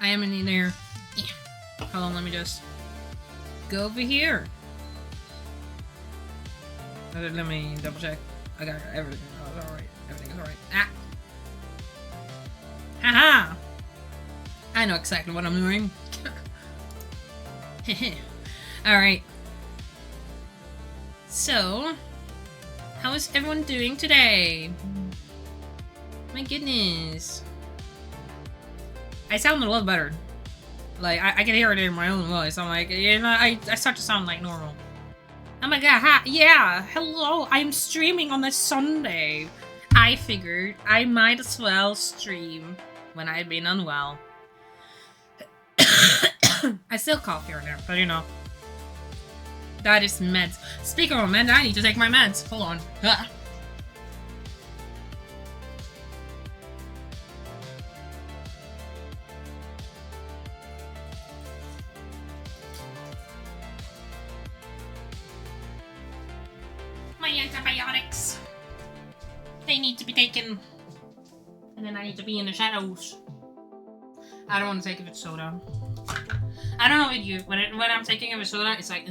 I am in there. Yeah. Hold on, let me just go over here. Let me double check. I got everything. Oh, it's alright. Everything is alright. Ah! Haha! I know exactly what I'm doing. Alright. So, how is everyone doing today? My goodness. I sound a lot better. Like, I can hear it in my own voice. I'm like, you know, I start to sound like normal. Oh my god, yeah, hello, I'm streaming on a Sunday. I figured I might as well stream when I've been unwell. I still cough here and there, but you know. That is meds. Speaking of meds, I need to take my meds. Hold on. My antibiotics. They need to be taken. And then I need to be in the shadows. I don't want to take it with soda. I don't know with you. When I'm taking it with soda, it's like...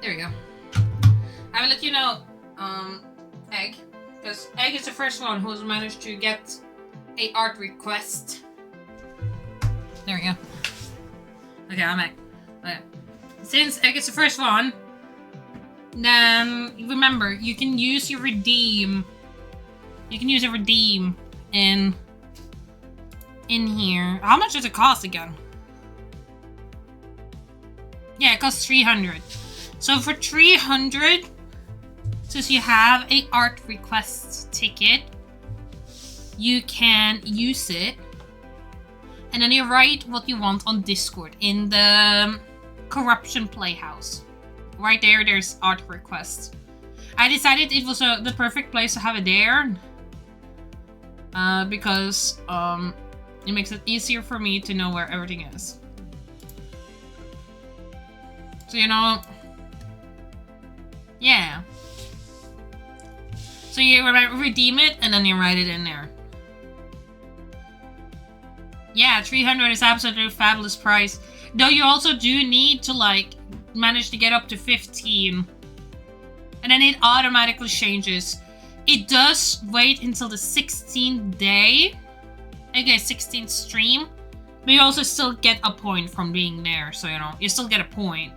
There we go. I will let you know, Egg. Because Egg is the first one who's managed to get a art request. There we go. Okay, I'm back. Okay. Since Egg is the first one, then remember, you can use your redeem. You can use a redeem in here. How much does it cost again? Yeah, it costs 300. So for 300, since you have a art request ticket, you can use it. And then you write what you want on Discord in the Corruption Playhouse. Right there, there's art requests. I decided it was the perfect place to have it there. Because it makes it easier for me to know where everything is. So, you know... Yeah. So you redeem it, and then you write it in there. Yeah, 300 is absolutely a fabulous price. Though you also do need to, like, manage to get up to 15. And then it automatically changes. It does wait until the 16th day. Okay, 16th stream. But you also still get a point from being there. So, you know, you still get a point.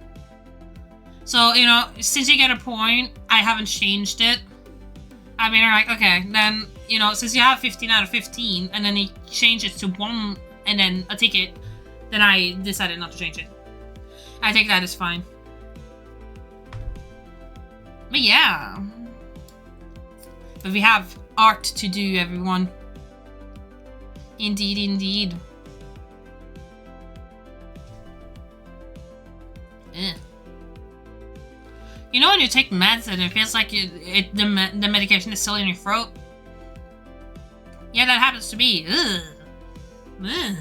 So, you know, since you get a point, I haven't changed it. I mean, like, okay, then, you know, since you have 15 out of 15, and then it changes to 1 and then a ticket, then I decided not to change it. I think that is fine. But yeah. But we have art to do, everyone. Indeed, indeed. Ugh. You know when you take meds and it feels like the medication is still in your throat? Yeah, that happens to me. Ugh. Ugh.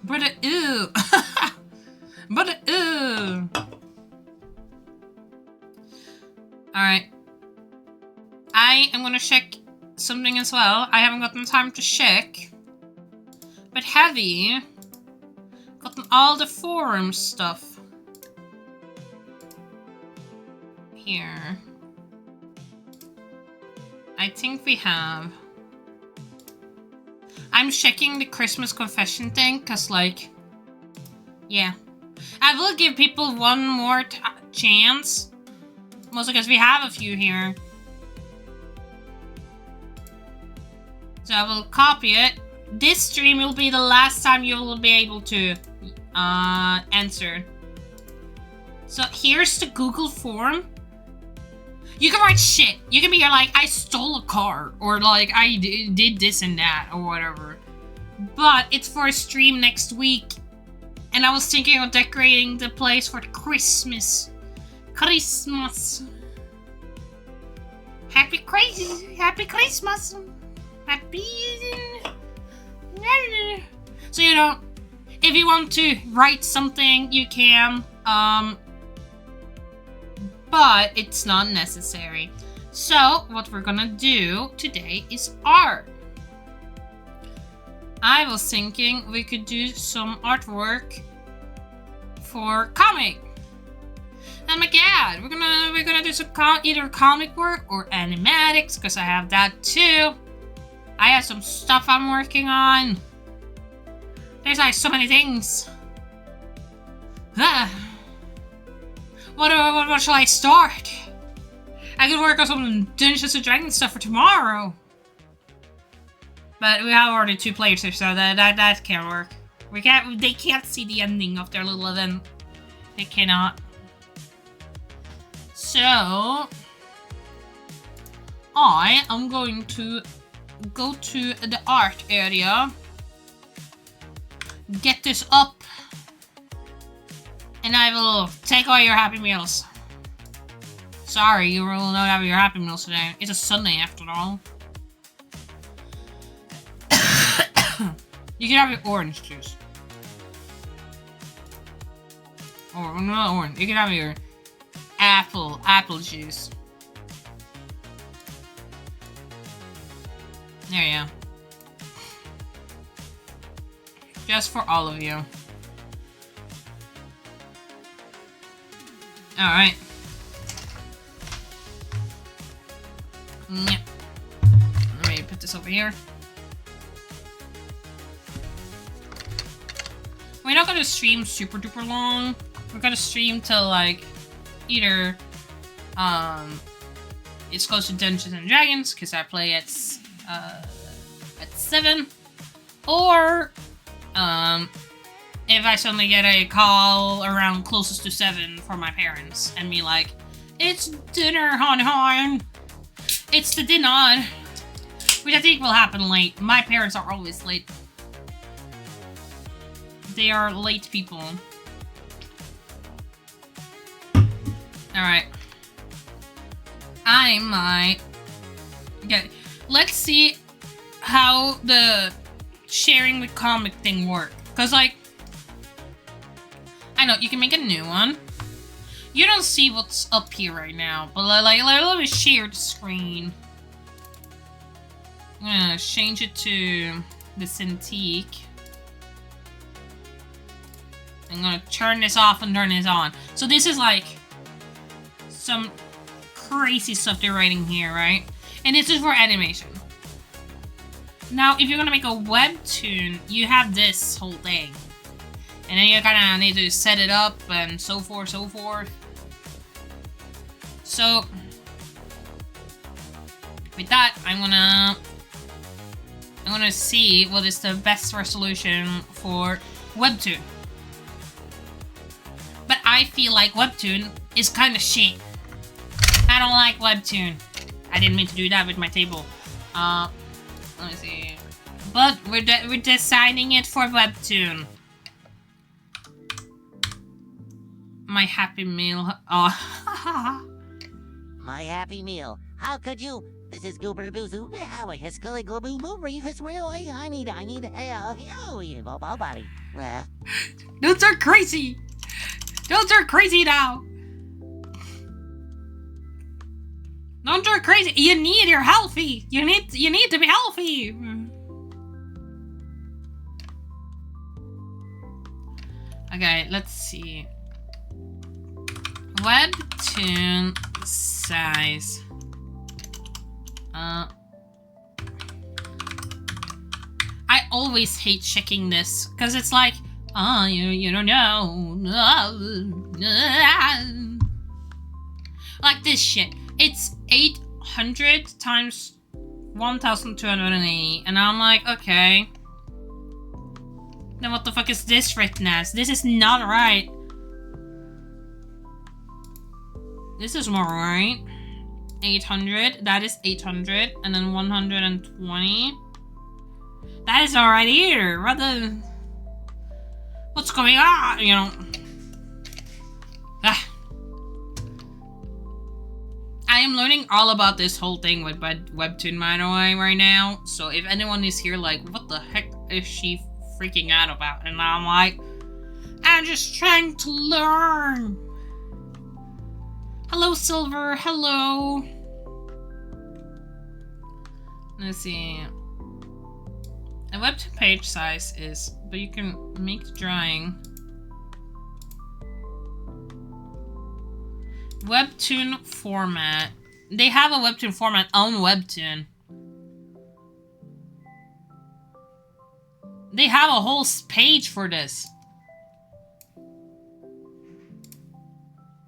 But ew. But ew. Alright. I am gonna check something as well. I haven't gotten time to check. But Heavy gotten all the forum stuff. Here. I think we have. I'm checking the Christmas confession thing, cause like, yeah. I will give people one more chance. Mostly because we have a few here. So I will copy it. This stream will be the last time you will be able to answer. So here's the Google form. You can write shit. You can be like, I stole a car, or like, I did this and that, or whatever. But it's for a stream next week. And I was thinking of decorating the place for the Christmas. Happy Christmas. Happy... So, you know, If you want to write something, you can. But it's not necessary. So what we're gonna do today is art. I was thinking we could do some artwork for comic. Oh my god, we're gonna do some either comic work or animatics, because I have that too. I have some stuff I'm working on. There's like so many things. What shall I start? I could work on some Dungeons and Dragons stuff for tomorrow. But we have already 2 players here, so that can't work. They can't see the ending of their little event. They cannot. So I am going to go to the art area, get this up, and I will take all your Happy Meals. Sorry, you will not have your Happy Meals today. It's a Sunday after all. You can have your orange juice. Or not orange. You can have your apple juice. There you go. Just for all of you. Alright. Yeah. Let me put this over here. We're not gonna stream super duper long. We're gonna stream till like either it's close to Dungeons and Dragons because I play at 7, or if I suddenly get a call around closest to 7 from my parents and be like, it's dinner, hon. It's the dinner. Which I think will happen late. My parents are always late. They are late people. Alright. I might... Okay, let's see how the sharing with comic thing works. Because, like... I know, you can make a new one. You don't see what's up here right now. But, like let me share the screen. I'm gonna change it to the Cintiq. I'm gonna turn this off and turn this on. So this is like some crazy stuff they're writing here, right? And this is for animation. Now, if you're gonna make a webtoon, you have this whole thing. And then you kinda need to set it up and so forth, so forth. So, with that, I'm gonna see what is the best resolution for webtoon. But I feel like webtoon is kind of shit. I don't like webtoon. I didn't mean to do that with my table. Let me see. But we're designing it for webtoon. My Happy Meal. Oh. My Happy Meal. How could you? This is Goober Boozoo. How a hiscally globoo boo reefus really? I need body. Don't start crazy! Don't start crazy now! Don't start crazy! You're healthy! You need to be healthy! Okay, let's see. Webtoon size. I always hate checking this, because it's like, oh, you don't know. Like this shit. It's 800 times 1280, and I'm like, okay. Then what the fuck is this written as? This is not right. This is more right. 800, that is 800, and then 120. That is not right either. What's going on? You know. I am learning all about this whole thing with Webtoon, by the way, right now. So if anyone is here like, what the heck is she freaking out about. And I'm like, I'm just trying to learn. Hello, Silver. Hello. Let's see. A webtoon page size is, but you can make the drawing. Webtoon format. They have a webtoon format on Webtoon. They have a whole page for this.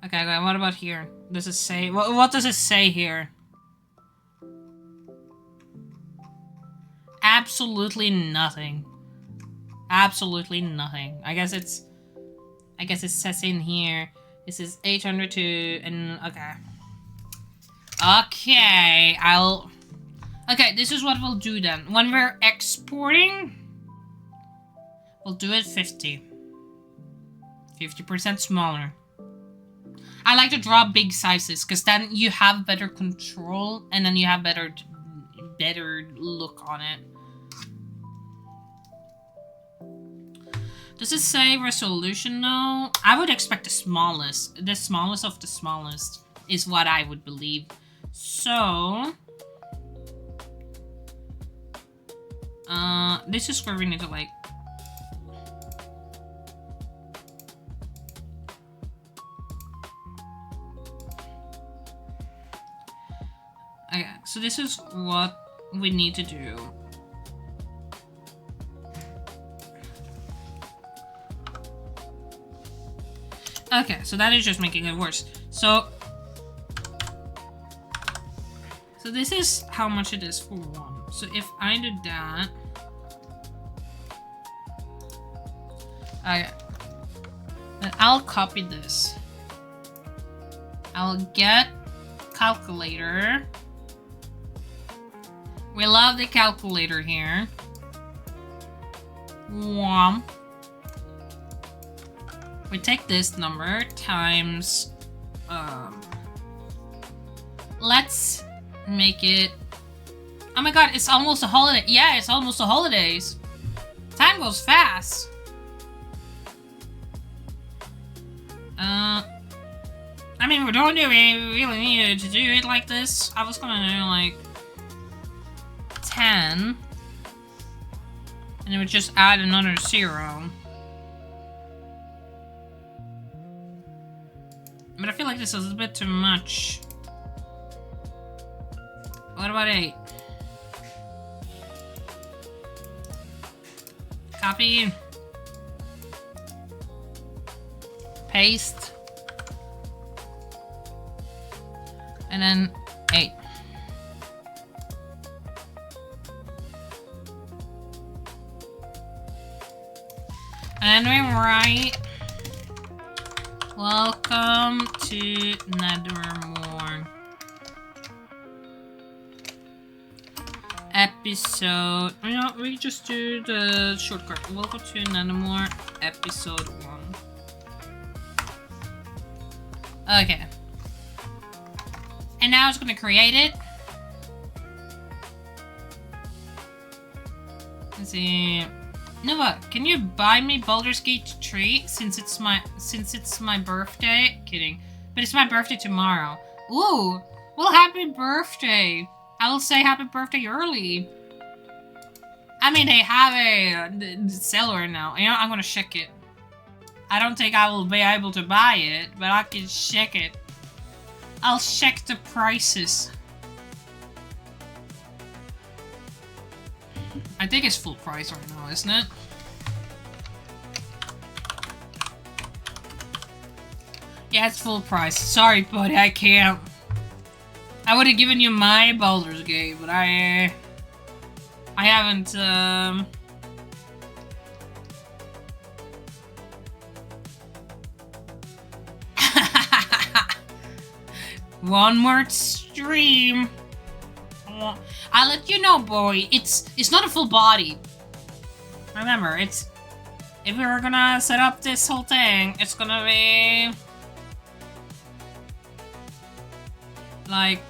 Okay, what about here? Does it say... What does it say here? Absolutely nothing. Absolutely nothing. I guess it says in here. This is 802 and... Okay. Okay, Okay, this is what we'll do then. When we're exporting, we'll do it 50. 50% smaller. I like to draw big sizes, because then you have better control, and then you have better look on it. Does it say resolution now? I would expect the smallest. The smallest of the smallest is what I would believe. So... this is where we need to, like... Okay, so this is what we need to do. Okay, so that is just making it worse. So this is how much it is for one. So if I do that... then I'll copy this. I'll get calculator. We love the calculator here. Whomp. We take this number times... let's make it... Oh my god, it's almost a holiday. Yeah, it's almost the holidays. Time goes fast. I mean, we don't really need to do it like this. I was gonna do like 10. And it would just add another 0. But I feel like this is a bit too much. What about 8? Copy. Paste. And then 8. And we write, welcome to Nethermore. Episode, you know, we just do the shortcut. Welcome to Nethermore, episode 1. Okay. And now it's gonna create it. Let's see. Noova, can you buy me Baldur's Gate 3 since it's my birthday? Kidding. But it's my birthday tomorrow. Ooh! Well, happy birthday! I will say happy birthday early. I mean, they have a seller now. You know, I'm gonna check it. I don't think I will be able to buy it, but I can check it. I'll check the prices. I think it's full price right now, isn't it? Yeah, it's full price. Sorry, buddy, I can't. I would have given you my Baldur's Gate, but I haven't, One more stream. I'll let you know, boy. It's not a full body. Remember, it's... If we were gonna set up this whole thing, it's gonna be... like...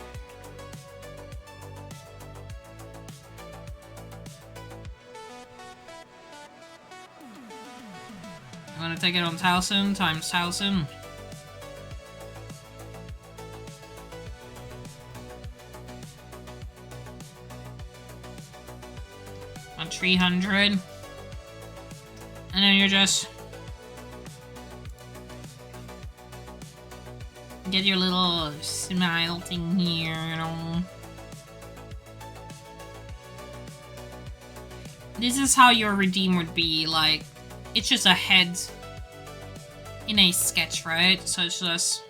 gonna take it on 1000 times 1000. On 300. And then you just get your little smile thing here, you know. This is how your redeem would be, like, it's just a head in a sketch, right? So it's just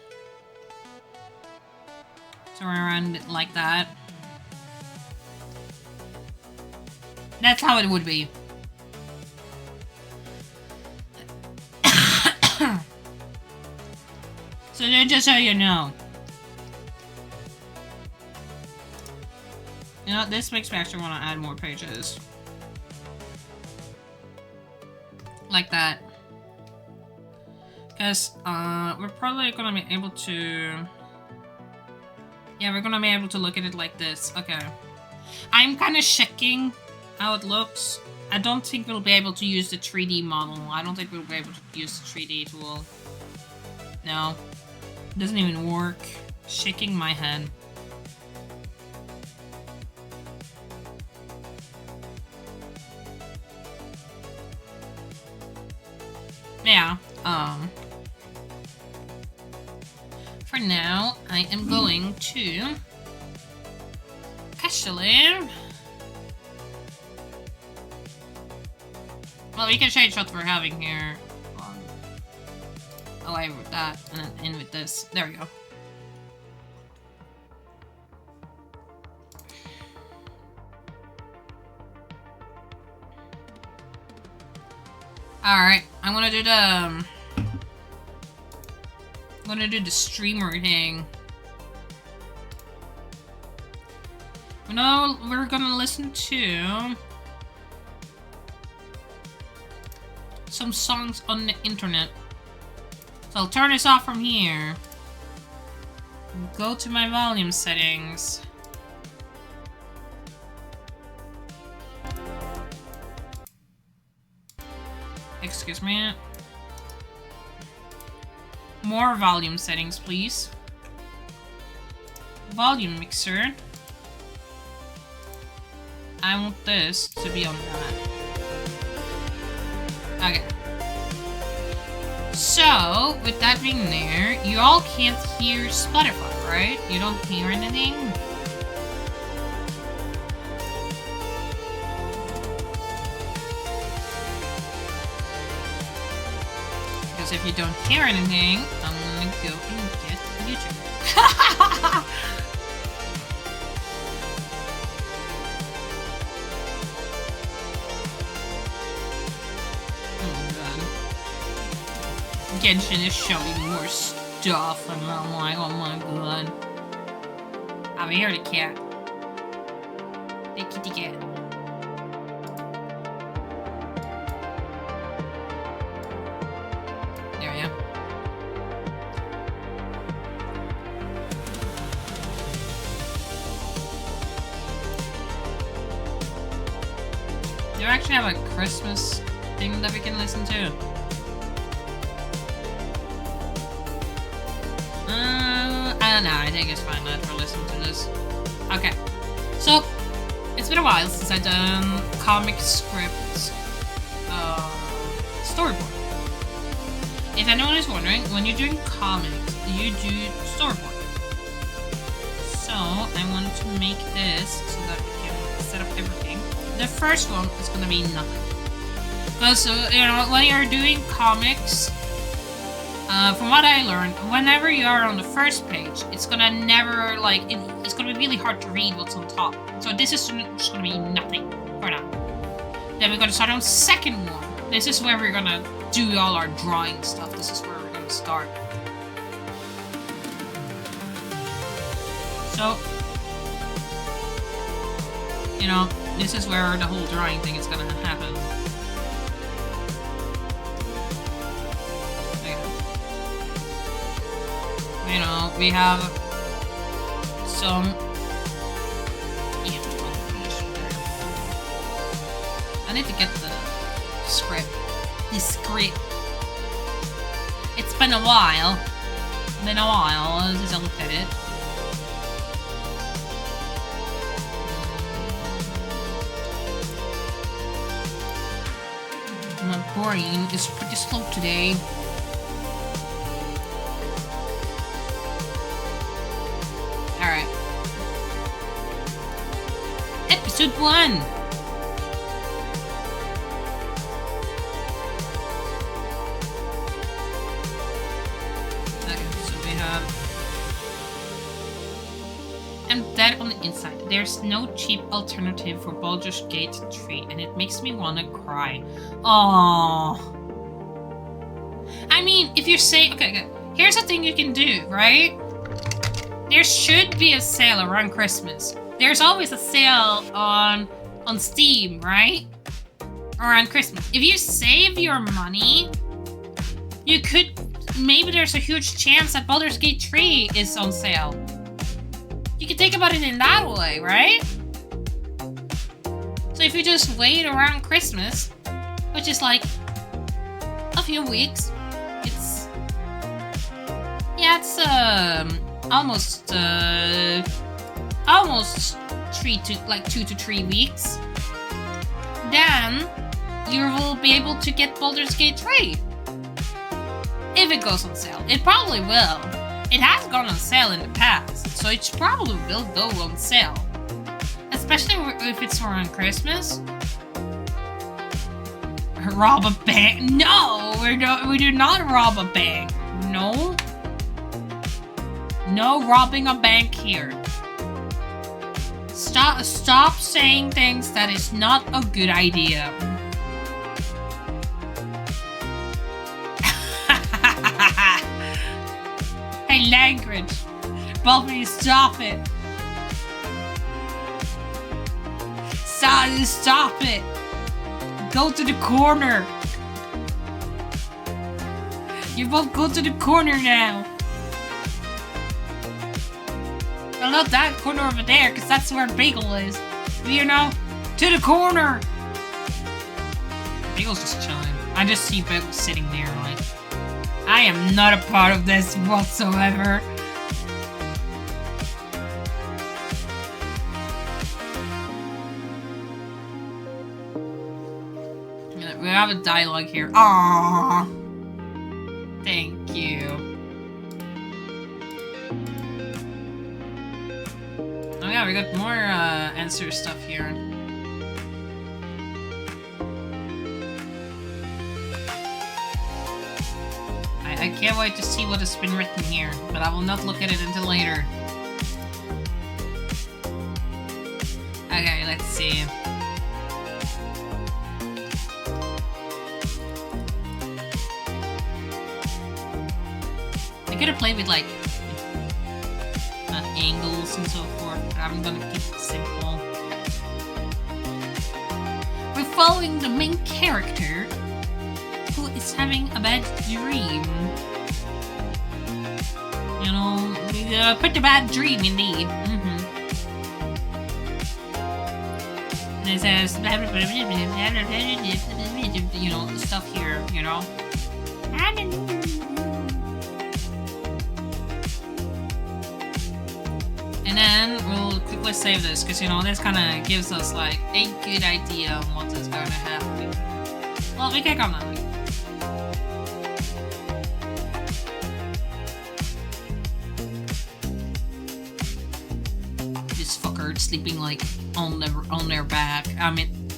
turn around it like that. That's how it would be. So then just so you know. You know, this makes me actually want to add more pages. Like that. Because, we're probably gonna be able to... Yeah, we're gonna be able to look at it like this. Okay. I'm kind of checking how it looks. I don't think we'll be able to use the 3D model. I don't think we'll be able to use the 3D tool. No. It doesn't even work. Shaking my head. Yeah, for now, I am going to actually... Well, we can change what we're having here. Away with that, and then in with this. There we go. Alright, I'm gonna do the streamer thing. No, we're gonna listen to some songs on the internet. So I'll turn this off from here. Go to my volume settings. Excuse me. More volume settings, please. Volume mixer. I want this to be on that. Okay. So, with that being there, you all can't hear Spotify, right? You don't hear anything? Because if you don't hear anything, I'm gonna go and get YouTube. Genshin is showing more stuff, and I'm like, oh my god. I'm here the cat. The kitty cat. There we go. Do you actually have a Christmas thing that we can listen to? No, I think it's fine that we're listening to this. Okay. So, it's been a while since I've done comic script storyboard. If anyone is wondering, when you're doing comics, you do storyboard. So, I wanted to make this so that we can set up everything. The first one is gonna be nothing. Because, you know, when you're doing comics, from what I learned, whenever you are on the first page, it's gonna never, like, it's gonna be really hard to read what's on top. So this is just gonna be nothing for now. Then we're gonna start on second one. This is where we're gonna do all our drawing stuff. This is where we're gonna start. So, you know, this is where the whole drawing thing is gonna happen. You know, we have some... I need to get the script. The script. been a while. Been a while since I looked at it. My brain is pretty slow today. Alright. Episode 1! Okay, so we have... I'm dead on the inside. There's no cheap alternative for Baldur's Gate 3, and it makes me wanna cry. Aww. I mean, if you say... Okay, here's a thing you can do, right? There should be a sale around Christmas. There's always a sale on Steam, right? Around Christmas. If you save your money, you could... Maybe there's a huge chance that Baldur's Gate 3 is on sale. You can think about it in that way, right? So if you just wait around Christmas, which is like a few weeks, it's... Yeah, it's almost 2 to 3 weeks. Then you will be able to get Baldur's Gate 3. If it goes on sale. It probably will. It has gone on sale in the past, so it probably will go on sale. Especially if it's around Christmas. Rob a bank? No, we do not rob a bank. No. No robbing a bank here. Stop saying things that is not a good idea. Hey, language. Bobby, stop it. Stop it. Go to the corner. You both go to the corner now. Well, not that corner over there, because that's where Bagel is. You know, to the corner. Bagel's just chilling. I just see Bagel sitting there like, I am not a part of this whatsoever. We have a dialogue here. Aww. Thank you. Oh yeah, we got more answer stuff here. I can't wait to see what has been written here, but I will not look at it until later. Okay, let's see. I could have played with like angles and so forth, but I'm gonna keep it simple. We're following the main character who is having a bad dream. You know, pretty bad dream indeed. And it says, you know, stuff here, you know. And then we'll quickly save this, because, you know, this kind of gives us, like, a good idea on what is going to happen. Well, we can come now. This fucker sleeping, like, on their back. I mean,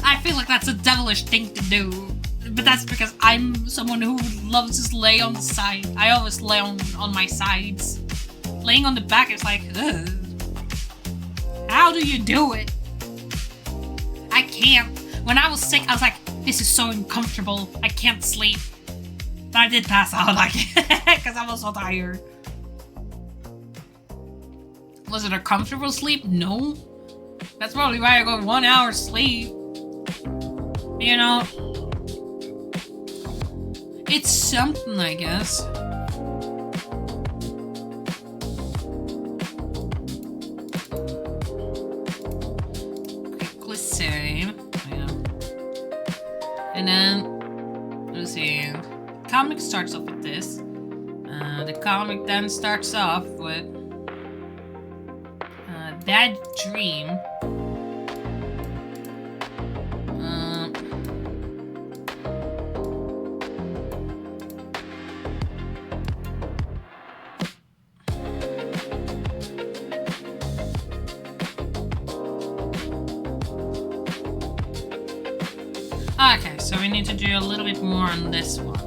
I feel like that's a devilish thing to do. But that's because I'm someone who loves to lay on the side. I always lay on my sides. Laying on the back is like, ugh. How do you do it? I can't. When I was sick, I was like, this is so uncomfortable. I can't sleep. But I did pass out, like, because I was so tired. Was it a comfortable sleep? No. That's probably why I got 1 hour sleep. You know. It's something, I guess. Quickly save. Yeah. And then, let's see. comic starts off with this. The comic then starts off with that dream. Okay, so we need to do a little bit more on this one.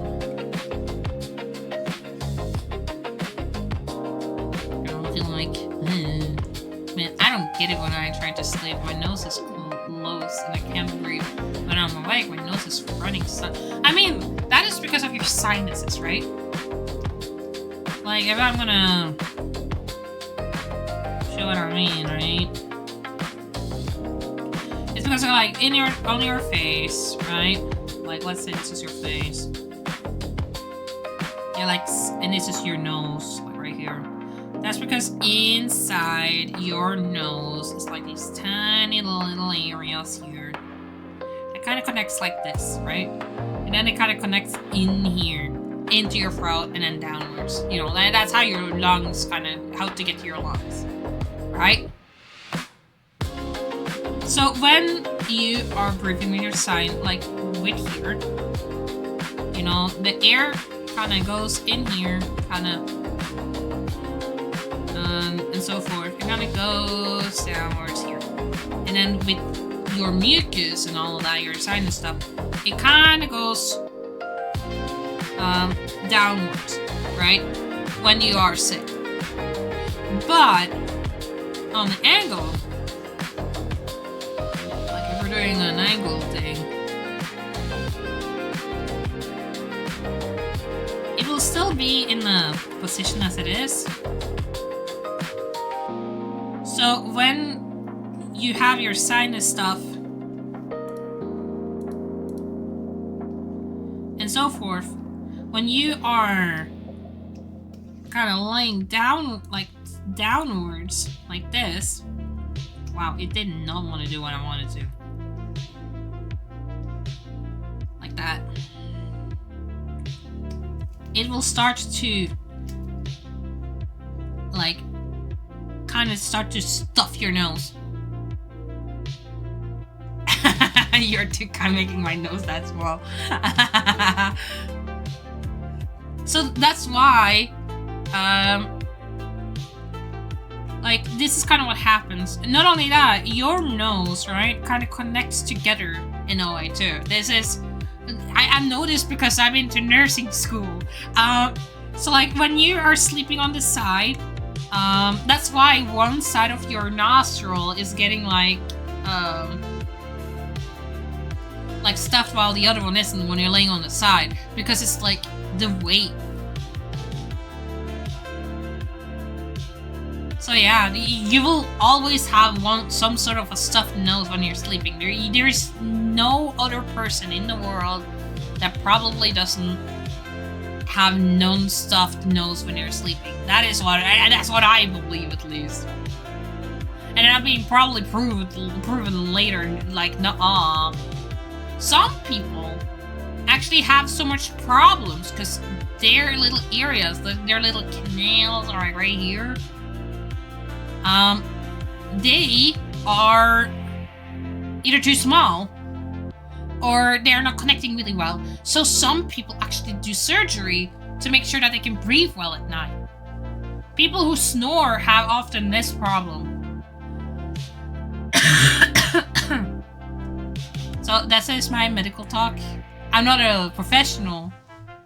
Man, I don't get it when I try to sleep. My nose is closed and I can't breathe. When I'm awake, my nose is running. I mean, that is because of your sinuses, right? Like, if I'm gonna show what I mean, right? It's because of, like, on your face, right? Like, let's say this is your face. Yeah, like, and this is your nose, like right here. That's because inside your nose is like these tiny little areas here. It kind of connects like this, right? And then it kind of connects in here, into your throat, and then downwards. You know, that's how your lungs how to get to your lungs, right? So when you are breathing with your sign, like with here, you know, the air kind of goes in here, and so forth. It kind of goes downwards here. And then with your mucus and all of that, your sinus stuff, it kind of goes downwards, right? When you are sick. But on the angle, like if we're doing an angle thing, it will still be in the position as it is. So when you have your sinus stuff and so forth, when you are kind of lying down, like downwards, like this, wow, it did not want to do what I wanted to. Like that. It will start to, like, kind of start to stuff your nose. You're too kind of making my nose that small. So that's why, like, this is kind of what happens. Not only that, your nose, right, kind of connects together in a way too. This is, I noticed because I've been to nursing school. So like when you are sleeping on the side, that's why one side of your nostril is getting like stuffed while the other one isn't when you're laying on the side, because it's like the weight. So yeah, you will always have some sort of a stuffed nose when you're sleeping. There is no other person in the world that probably doesn't have non-stuffed nose when you're sleeping. That's what I believe, at least. And that'll be probably proven later, like, nuh-uh. Some people actually have so much problems because their little areas, their little canals are like right here. They are either too small or they're not connecting really well. So some people actually do surgery to make sure that they can breathe well at night. People who snore have often this problem. So that is my medical talk. I'm not a professional.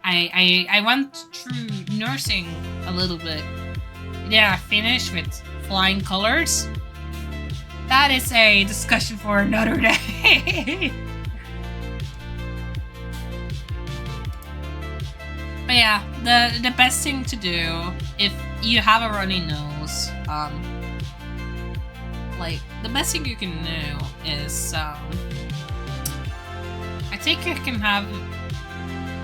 I went through nursing a little bit. Yeah, I finished with flying colors. That is a discussion for another day. But yeah, the best thing to do if you have a runny nose, like the best thing you can do is, I think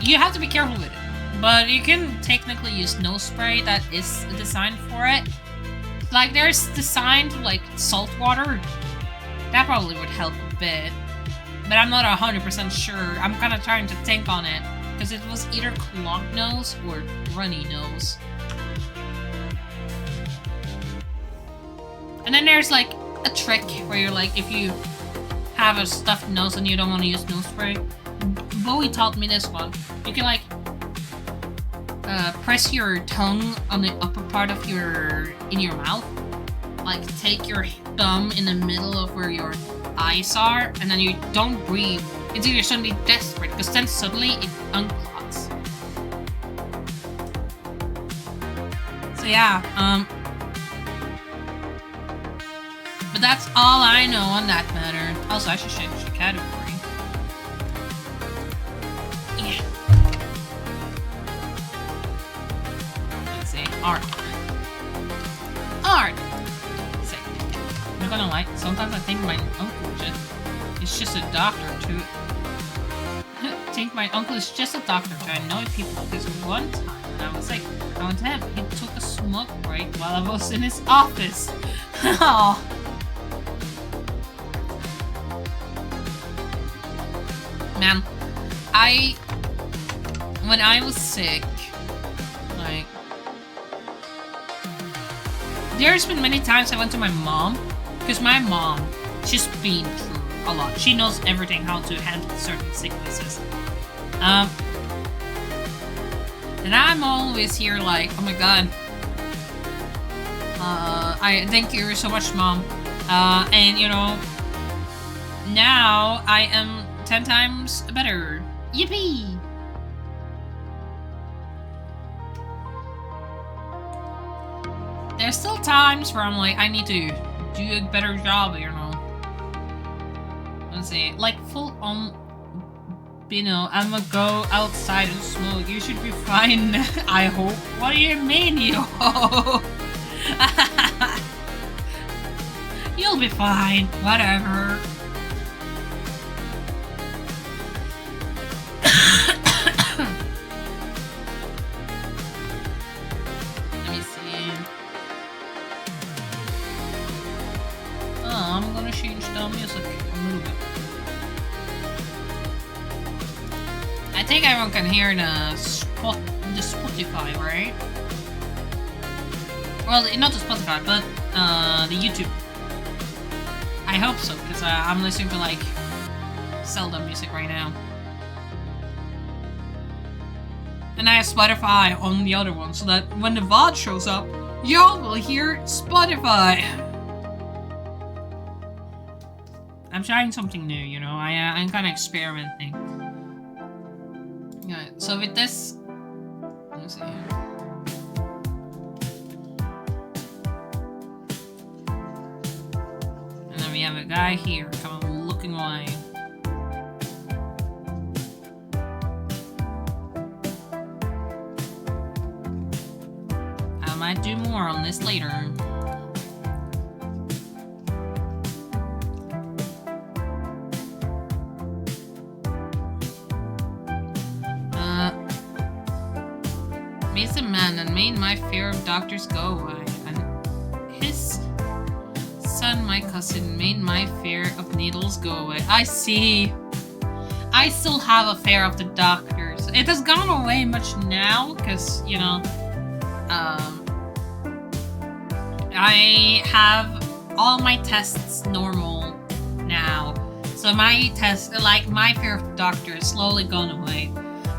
you have to be careful with it, but you can technically use nose spray that is designed for it. Like there's designed like salt water, that probably would help a bit, but I'm not 100% sure. I'm kind of trying to think on it. because it was either clogged nose or runny nose. And then there's like a trick where you're like, if you have a stuffed nose and you don't want to use nose spray, Bowie taught me this one. You can like press your tongue on the upper part of in your mouth. Like take your thumb in the middle of where your eyes are, and then you don't breathe until you're suddenly desperate, because then suddenly it unclogs. So yeah, but that's all I know on that matter. Also, I should change the category. Yeah. Let's see. Art. Art! See. I'm not gonna lie, sometimes I think my uncle is just a doctor too. I think my uncle is just a doctor too. I know people, because one time when I was sick, I went to him. He took a smoke break while I was in his office. Oh. Man, when I was sick, like, there's been many times I went to my mom, because my mom, she's been through a lot. She knows everything, how to handle certain sicknesses. And I'm always here like, oh my god. I thank you so much, Mom. And you know, now I am 10 times better. Yippee! There's still times where I'm like, I need to do a better job, you know. Let's see, like full on, you know, I'm gonna go outside and smoke. You should be fine, I hope. What do you mean, you hope? You'll be fine, whatever. Let me see. Oh, I'm gonna change the music a little bit. I think everyone can hear the Spotify, right? Well, not the Spotify, but the YouTube. I hope so, because I'm listening to like Zelda music right now. And I have Spotify on the other one, so that when the VOD shows up, y'all will hear Spotify. I'm trying something new, you know. I'm kind of experimenting. Yeah. So with this, let me see here. And then we have a guy here, kind of looking away. I might do more on this later. He's a man and made my fear of doctors go away. And his son, my cousin, made my fear of needles go away. I see. I still have a fear of the doctors. It has gone away much now, because, you know, I have all my tests normal now. So my test, like, my fear of the doctor is slowly gone away.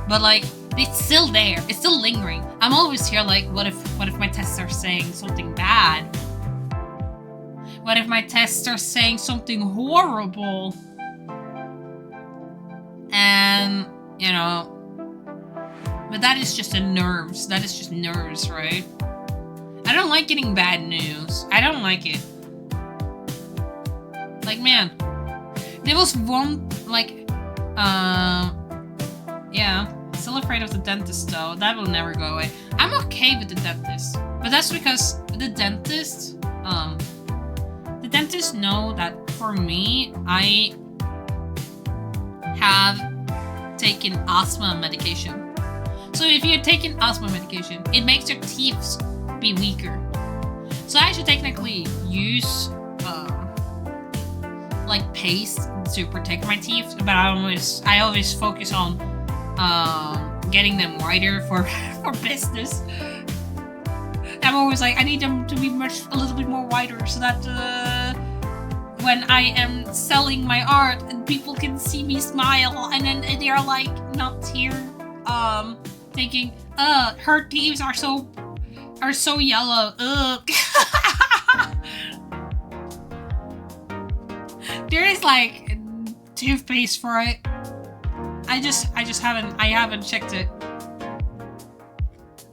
But, like, it's still there. It's still lingering. I'm always here like, what if my tests are saying something bad? What if my tests are saying something horrible? And, you know, but that is just the nerves. That is just nerves, right? I don't like getting bad news. I don't like it. Like, man, there was one, like, yeah. Still afraid of the dentist though. That will never go away. I'm okay with the dentist, but that's because the dentist know that for me, I have taken asthma medication. So if you're taking asthma medication, it makes your teeth be weaker. So I should technically use like paste to protect my teeth, but I always focus on getting them wider for for business. I'm always like, I need them to be a little bit more wider so that when I am selling my art and people can see me smile, and then they are like not here, thinking, her teeth are so yellow. Ugh. There is like toothpaste for it. I haven't checked it.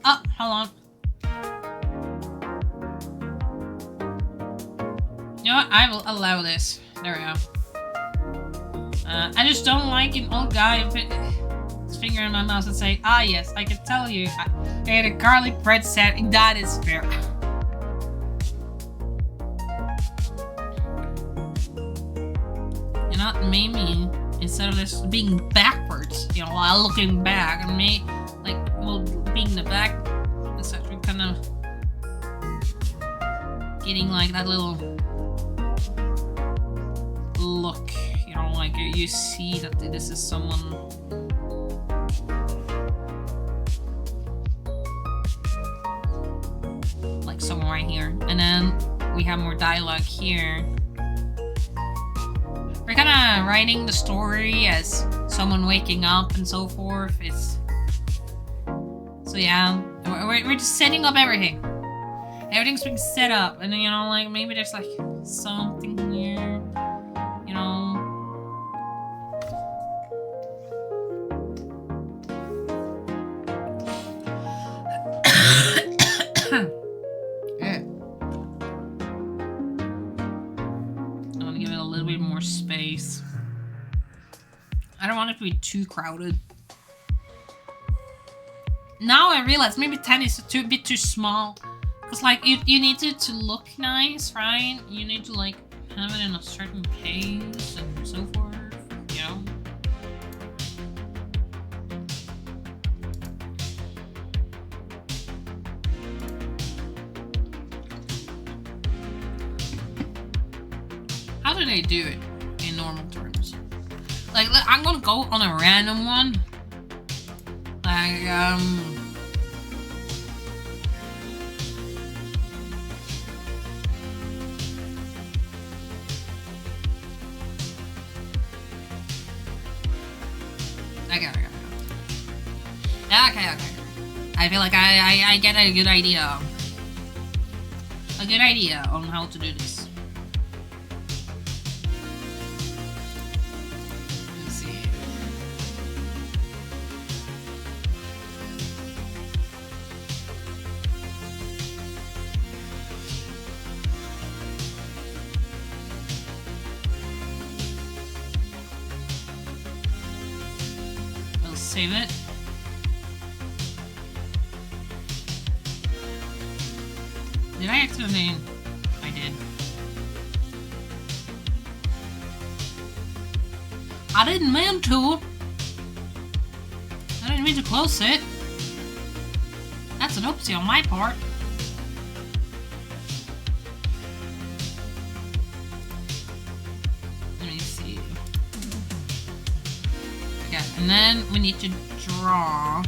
Oh, hold on. You know what? I will allow this. There we go. I just don't like an old guy put his finger in my mouth and say, "Ah, yes, I can tell you. I had a garlic bread set." That is fair. You know what? Maybe instead of this being backwards, you know, while looking back, and me, like, well, being in the back, it's actually kind of getting like that little look, you know, like you see that this is someone like someone right here, and then we have more dialogue here. We're kind of writing the story as someone waking up and so forth. So yeah, we're just setting up everything. Everything's being set up, and then, you know, like maybe there's like something here. You know, yeah. I want to give it a little bit more space. I don't want it to be too crowded. Now I realize maybe 10 is a bit too small. Cause like you need it to look nice, right? You need to like have it in a certain pace and so forth, you know? How do they do it in normal terms? Like, I'm gonna go on a random one. Like, Okay. I feel like I get a good idea. A good idea on how to do this. Let's see. We'll save it. Did I accidentally? I did. I didn't mean to. I didn't mean to close it. That's an oopsie on my part. Let me see. Okay, and then we need to draw.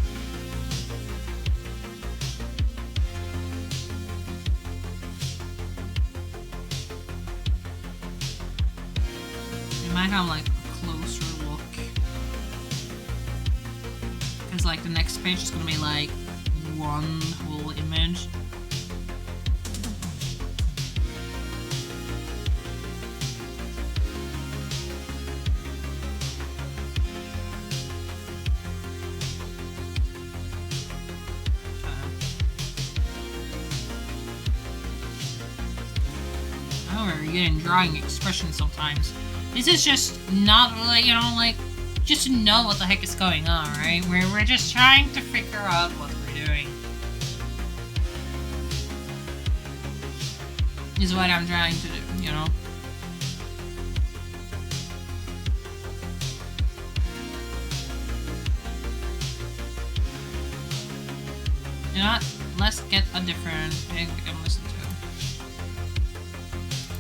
Might have like a closer look, because like the next page is gonna be like one whole image. I'm very good in drawing expressions sometimes. This is just not really, you know, like, just to know what the heck is going on, right? We're just trying to figure out what we're doing. Is what I'm trying to do, you know? You know what? Let's get a different thing we can listen to.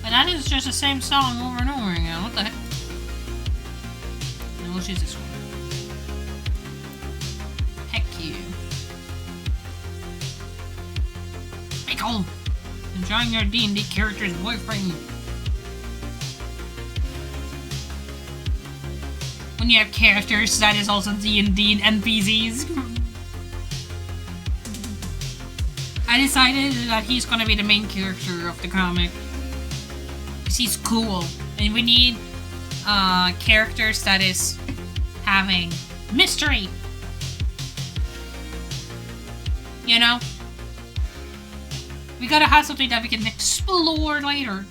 And that is just the same song over and over again. What the heck? No, we'll choose this one. Heck special. Enjoying your D&D character's boyfriend. When you have characters that is also D&D NPCs. I decided that he's gonna be the main character of the comic. Because he's cool. And we need characters that is having mystery. You know? We gotta have something that we can explore later.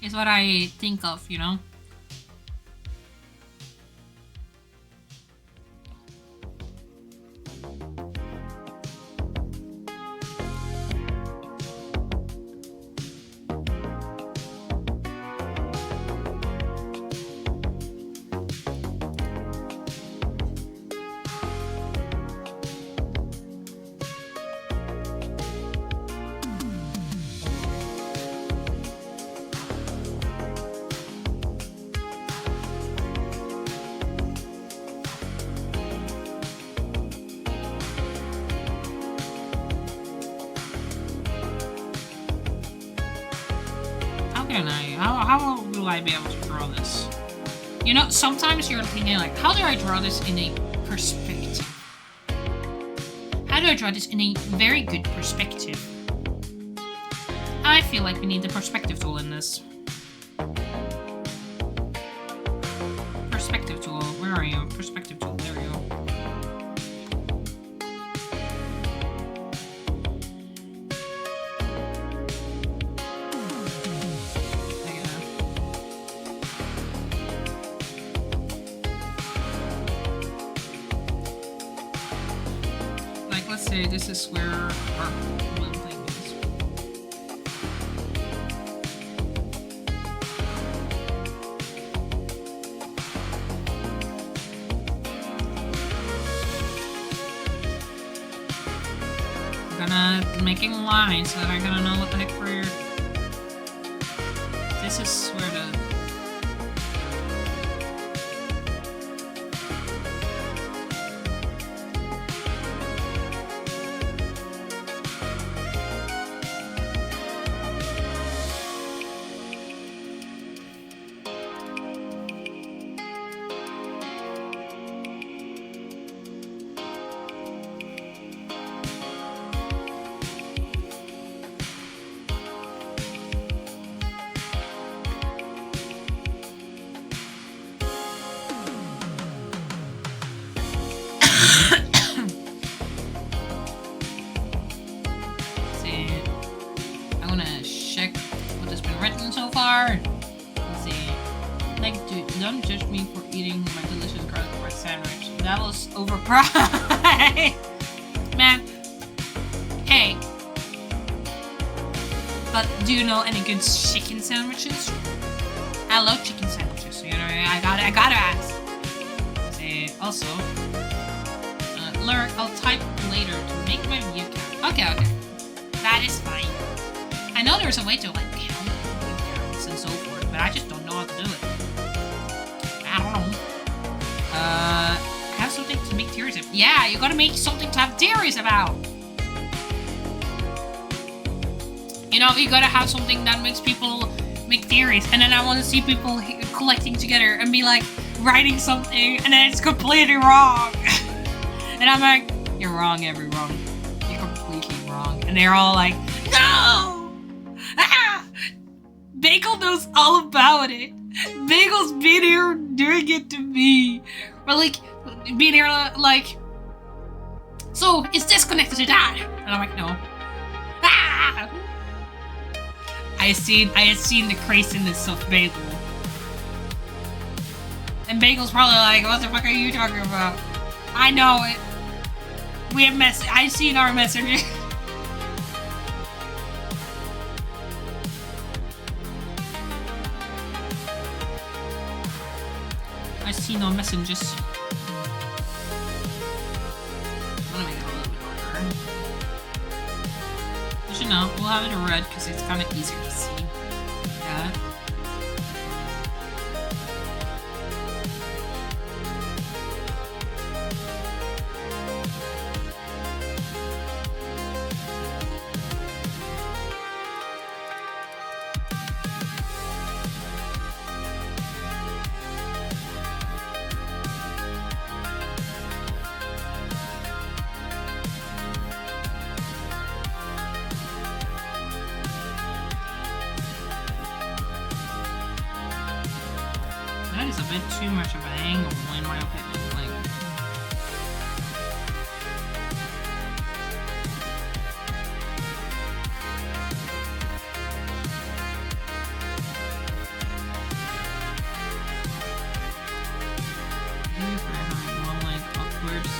Is what I think of, you know? How will I be able to draw this? You know, sometimes you're thinking like, how do I draw this in a perspective? How do I draw this in a very good perspective? I feel like we need the perspective tool in this. Perspective tool, where are you? Perspective tool, there we go. This is where our one thing is. I'm gonna making lines so that I'm gonna know what the heck we're. This is where the. Don't judge me for eating my delicious garlic bread sandwich. That was overpriced. Man. Hey. But do you know any good chicken sandwiches? I love chicken sandwiches, so you know, I gotta ask. Also, learn, I'll type later to make my view count. Okay. That is fine. I know there's a way to like count view counts and so forth, but I just don't know how to do it. I don't know. Have something to make theories of. Yeah, you gotta make something to have theories about. You know, you gotta have something that makes people make theories. And then I want to see people collecting together and be like, writing something, and then it's completely wrong. And I'm like, you're wrong, everyone. You're completely wrong. And they're all like, no! Ah! Bagel knows all about it. Bagel's been here doing it to me. Or like, being here like, so it's disconnected to that. And I'm like, no. Ah! I had seen the craziness of Bagel. And Bagel's probably like, what the fuck are you talking about? I know it. We have I've seen our messenger. I see no messengers. I'm gonna make it a little bit darker. Actually, no, we'll have it in red because it's kind of easier to see. Yeah. That is a bit too much of an angle, in my opinion. Like, more like upwards.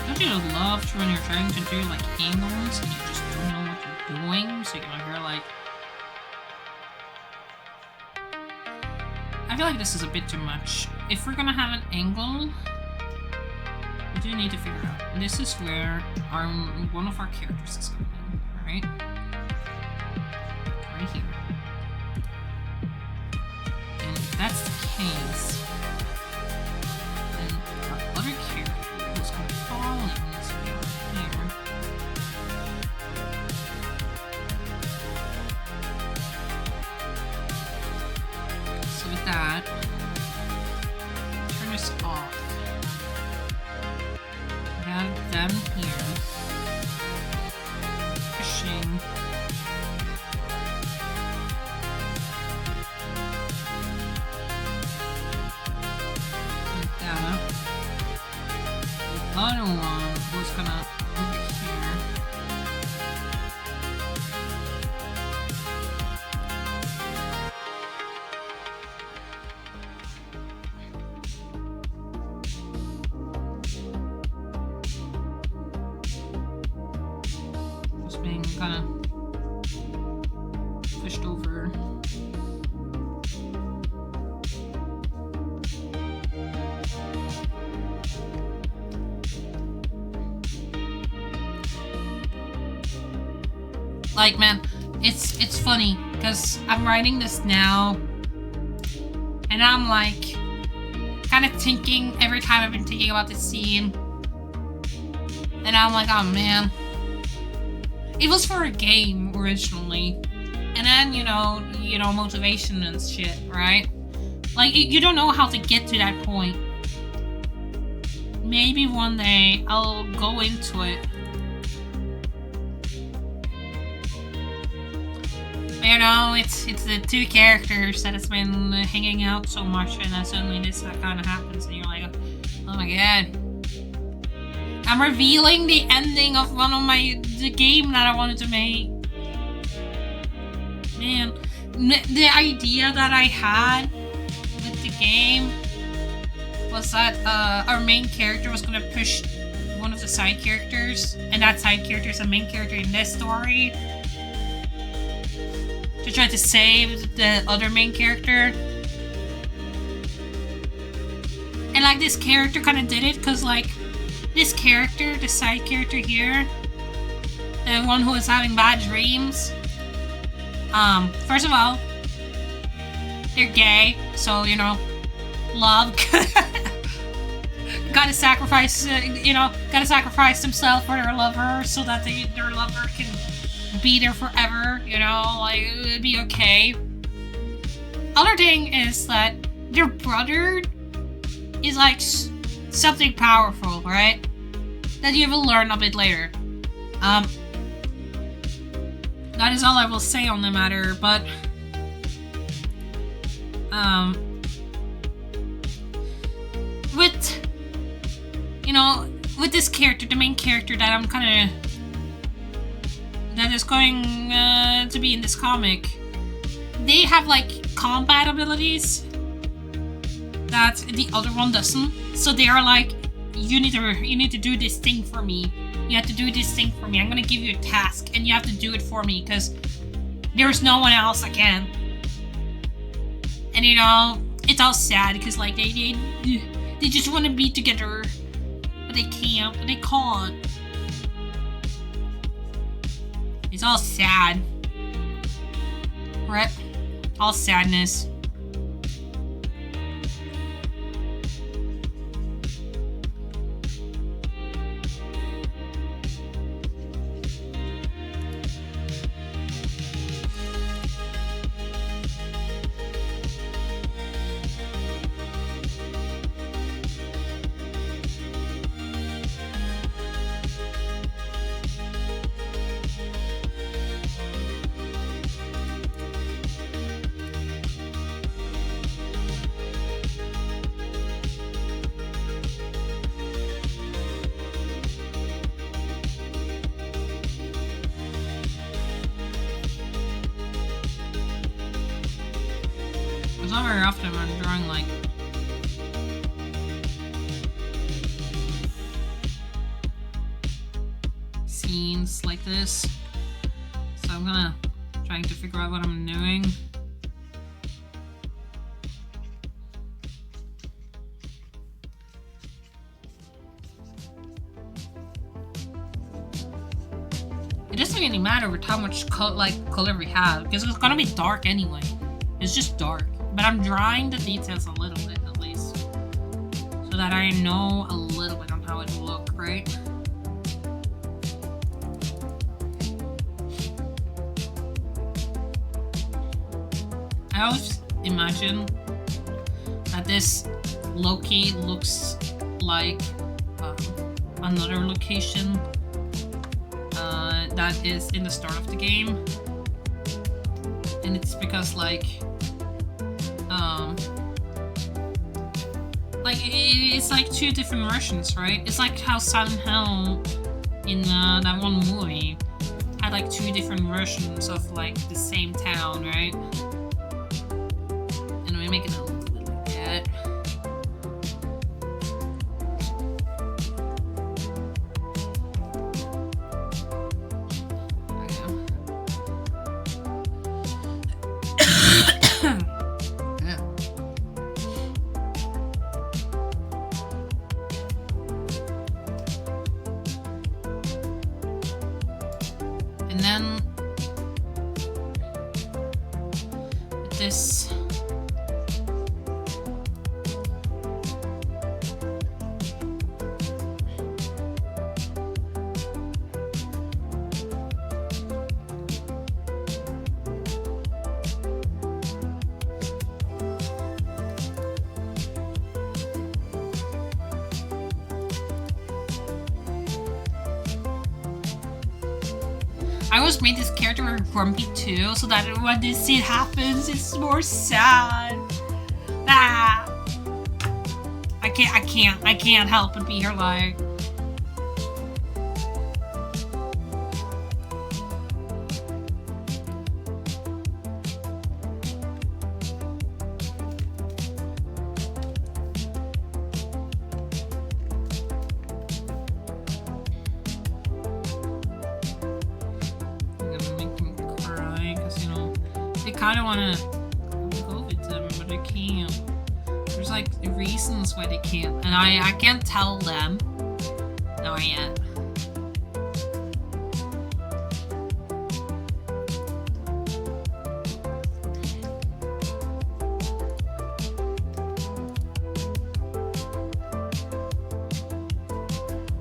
Don't you love when you're trying to do like angles and you just don't know what you're doing? So you're like, I feel like this is a bit too much. If we're gonna have an angle, we do need to figure out. This is where one of our characters is coming in, right? Right here. And if that's the case, then our other character is gonna fall in this way right here. With that, turn this off. Have them here pushing. Like that. The other one was gonna over here. Being kind of pushed over. Like, man, it's funny because I'm writing this now, and I'm like kind of thinking every time I've been thinking about this scene, and I'm like, oh man. It was for a game originally, and then you know, motivation and shit, right? Like you don't know how to get to that point. Maybe one day I'll go into it. But, you know, it's the two characters that has been hanging out so much, and then suddenly this kind of happens, and you're like, oh my god. I'm revealing the ending of the game that I wanted to make. Man, the idea that I had with the game was that our main character was gonna push one of the side characters, and that side character is a main character in this story, to try to save the other main character. And like this character kind of did it, because like this character, the side character here, the one who is having bad dreams, first of all, they're gay, so, you know, love. Gotta sacrifice, gotta sacrifice themselves for their lover so that their lover can be there forever, you know, like, it would be okay. Other thing is that their brother is like something powerful, right? That you will learn a bit later. That is all I will say on the matter, but with, you know, with this character, the main character that I'm kind of, that is going to be in this comic, they have like combat abilities that the other one doesn't. So they are like, you need to do this thing for me. You have to do this thing for me. I'm gonna give you a task, and you have to do it for me because there's no one else that can. And you know, it's all sad because like they just want to be together, but they can't. But they can't. It's all sad, right? All sadness. not very often when I'm drawing like scenes like this. So I'm gonna trying to figure out what I'm doing. It doesn't really matter with how much color we have, because it's gonna be dark anyway. It's just dark. But I'm drawing the details a little bit at least, so that I know a little bit on how it will look, right? I always imagine that this low-key looks like another location that is in the start of the game, and it's because like it's like two different versions, right? It's like how Silent Hill in that one movie had like two different versions of like the same town, right? And we make it a little bit like that. And then with this I always made this character very grumpy too, so that when this scene happens, it's more sad. Ah! I can't help but be her like. Kind of want to go with them, but they can't. There's like reasons why they can't, and I can't tell them. Not yet.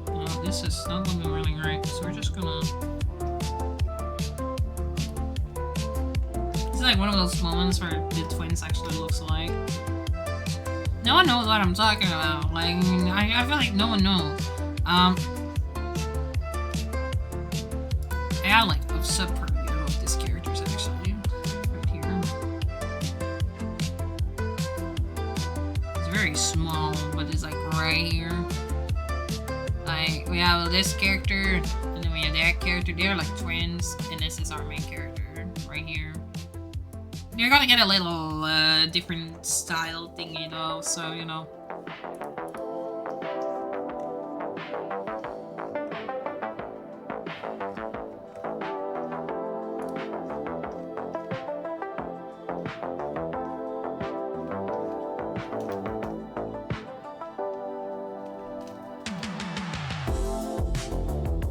No, this is not looking really right, so we're just gonna. It's like one of those moments where the twins actually looks alike. No one knows what I'm talking about. Like, I feel like no one knows. I have like a sub-preview of these characters actually. Right here. It's very small, but it's like right here. Like, we have this character, and then we have that character. They're like twins, and this is our main character right here. You're gonna get a little different style thingy though, so you know.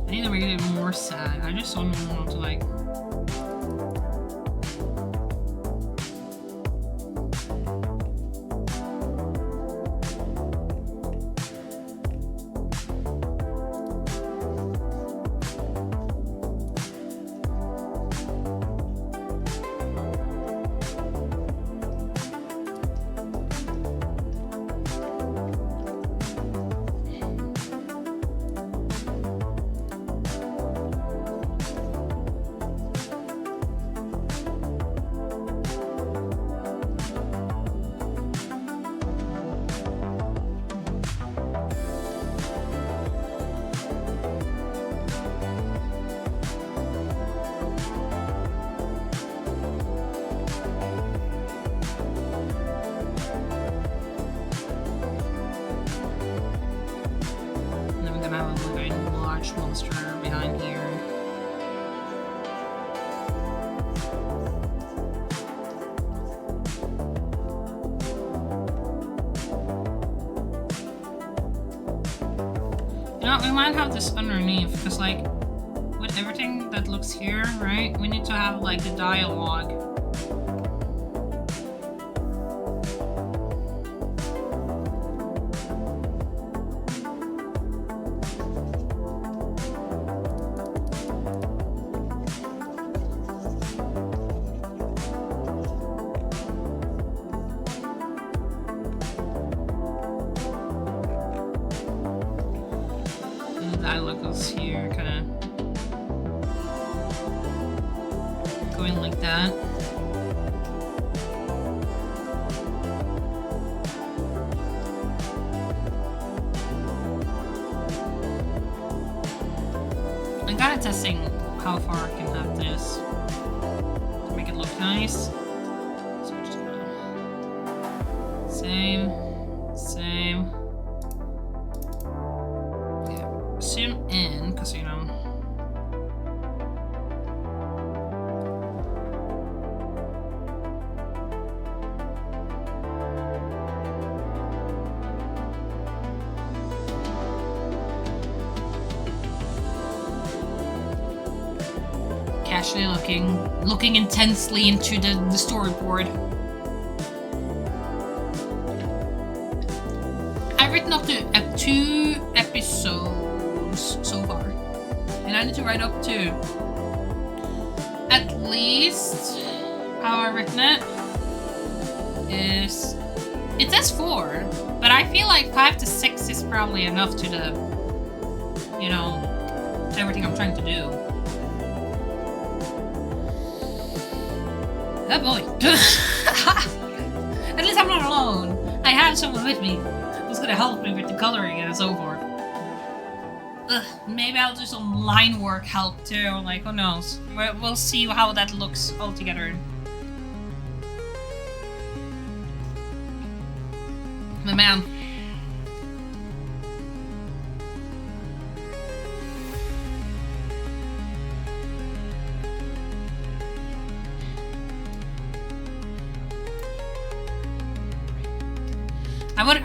I need to make it more sad. I just don't want to like. large monster behind here. You know, we might have this underneath, because like, with everything that looks here, right? We need to have like the dialogue. Dialogue goes here, kind of going like that. I'm kind of testing how far I can have this to make it look nice. So we're just gonna same. Zoom in, because you know. Casually looking intensely into the storyboard. I've written up to 2 episodes so far, and I need to write up to at least how I've written it is, it says 4, but I feel like 5 to 6 is probably enough to the, you know, to everything I'm trying to do. Oh boy. At least I'm not alone. I have someone with me who's gonna help me with the coloring and so forth. Maybe I'll do some line work help too, like who knows. We'll see how that looks all together. But man.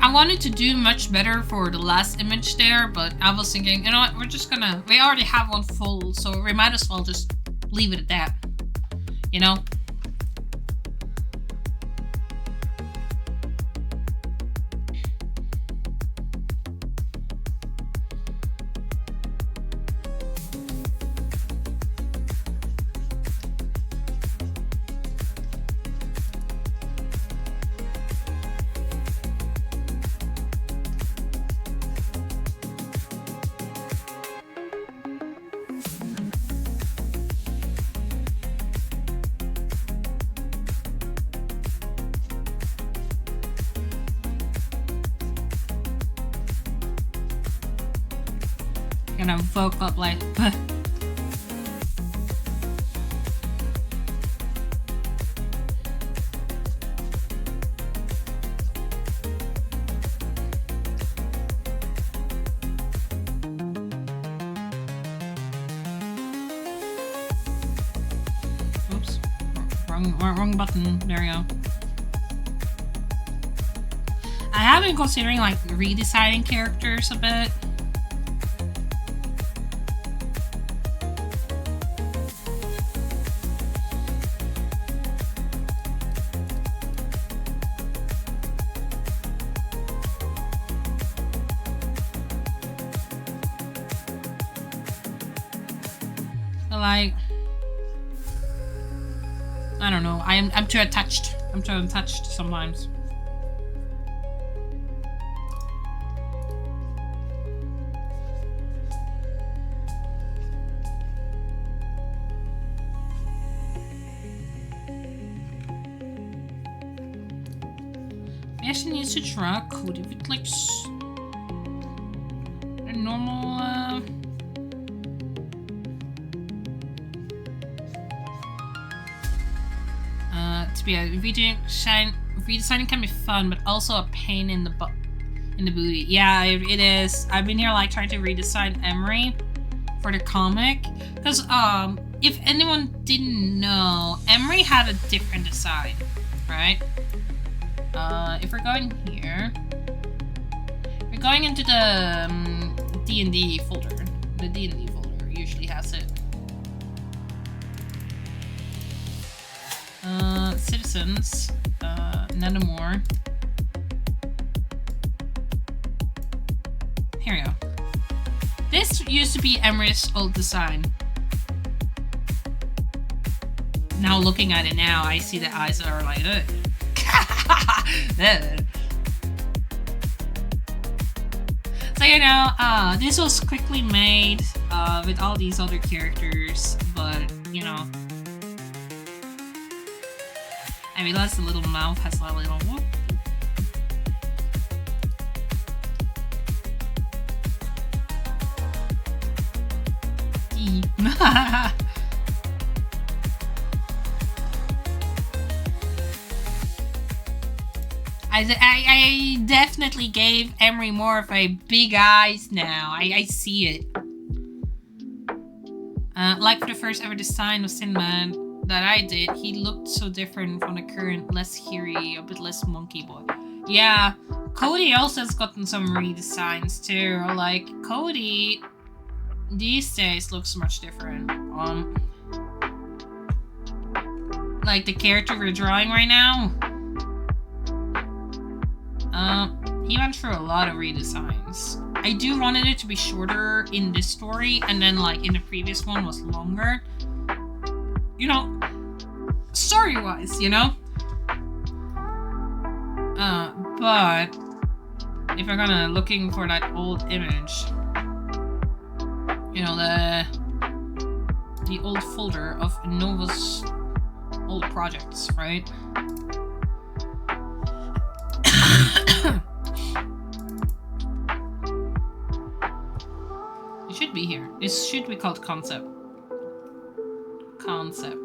I wanted to do much better for the last image there, but I was thinking, you know what, we already have one full, so we might as well just leave it at that, you know? Gonna vote up like oops, wrong button. There we go. I have been considering like redesigning characters a bit. Like, I don't know. I'm too attached. I'm too attached sometimes. Maybe I should need to draw a code if it like a normal to be a redesigning can be fun, but also a pain in the booty. Yeah, it is. I've been here like trying to redesign Emery, for the comic. Because if anyone didn't know, Emery had a different design, right? If we're going here, we're going into the D&D folder. The D&D folder usually has it. Citizens, none more. Here we go. This used to be Emery's old design. Now looking at it now, I see the eyes are like, ugh. So you know, this was quickly made with all these other characters, but you know, I realized the little mouth has a little whoop. I definitely gave Emery more of a big eyes now. I see it. Like for the first ever design of Sinman that I did, he looked so different from the current, less hairy, a bit less monkey boy. Yeah, Cody also has gotten some redesigns too. Like Cody these days looks much different. Like the character we're drawing right now. He went through a lot of redesigns. I do wanted it to be shorter in this story, and then like in the previous one was longer. You know, story-wise, you know? But if we're gonna looking for that old image, you know, the old folder of Nova's old projects, right? It should be here. This should be called concept. Concept.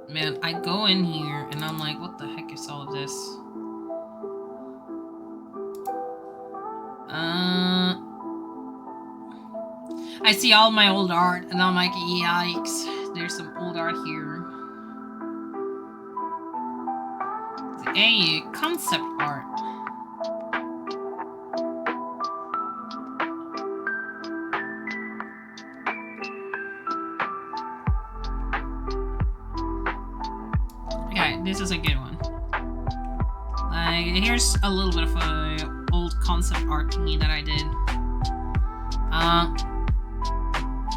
Man, I go in here and I'm like, what the heck is all of this? I see all my old art and I'm like, yikes, there's some old art here. A concept art. Okay, this is a good one. Like, here's a little bit of a old concept art thingy that I did.